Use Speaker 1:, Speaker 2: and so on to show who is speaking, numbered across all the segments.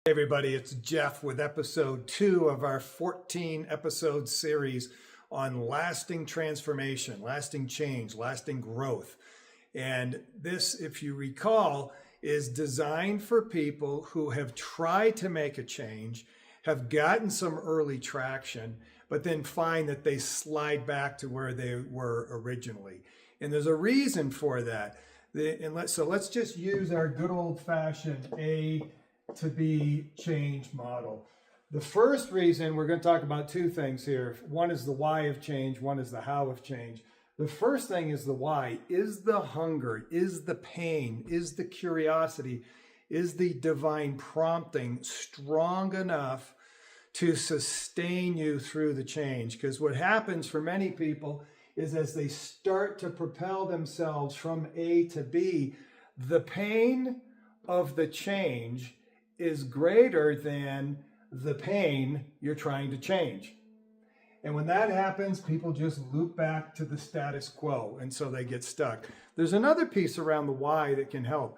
Speaker 1: Hey everybody, it's Jeff with episode 2 of our 14 episode series on lasting transformation, lasting change, lasting growth. And this, if you recall, is designed for people who have tried to make a change, have gotten some early traction, but then find that they slide back to where they were originally. And there's a reason for that. So let's just use our good old-fashioned A to B change model. The first reason, we're going to talk about two things here. One is the why of change, one is the how of change. The first thing is the why. Is the hunger, is the pain, is the curiosity, is the divine prompting strong enough to sustain you through the change? Because what happens for many people is as they start to propel themselves from A to B, the pain of the change is greater than the pain you're trying to change. And when that happens, people just loop back to the status quo, and so they get stuck. There's another piece around the why that can help.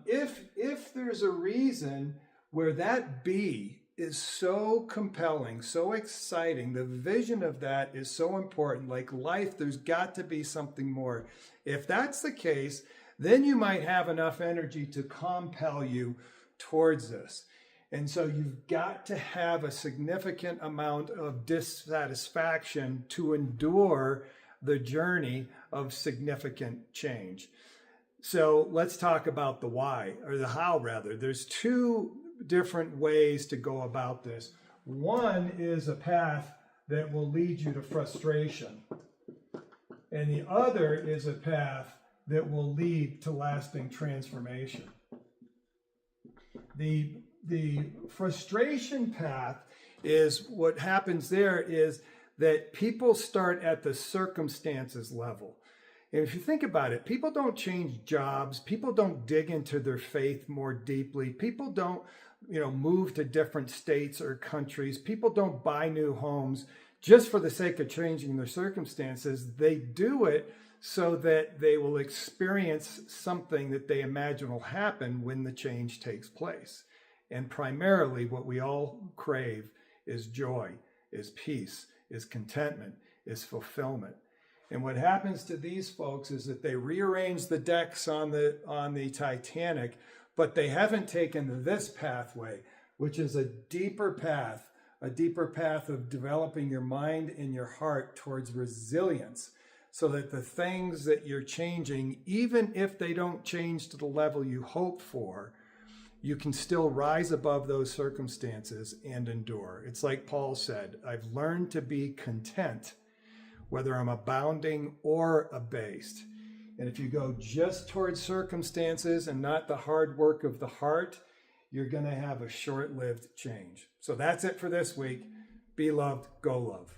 Speaker 1: If there's a reason where that B is so compelling, so exciting, the vision of that is so important, like life, there's got to be something more. If that's the case, then you might have enough energy to compel you towards this. And so you've got to have a significant amount of dissatisfaction to endure the journey of significant change. So let's talk about the why, or the how rather. There's two different ways to go about this. One is a path that will lead you to frustration, and the other is a path that will lead to lasting transformation. The frustration path is what happens there is that people start at the circumstances level. And if you think about it, people don't change jobs. People don't dig into their faith more deeply. People don't, move to different states or countries. People don't buy new homes just for the sake of changing their circumstances. They do it so that they will experience something that they imagine will happen when the change takes place. And primarily what we all crave is joy, is peace, is contentment, is fulfillment. And what happens to these folks is that they rearrange the decks on the Titanic, but they haven't taken this pathway, which is a deeper path of developing your mind and your heart towards resilience, so that the things that you're changing, even if they don't change to the level you hope for, you can still rise above those circumstances and endure. It's like Paul said, I've learned to be content, whether I'm abounding or abased. And if you go just towards circumstances and not the hard work of the heart, you're going to have a short-lived change. So that's it for this week. Be loved, go love.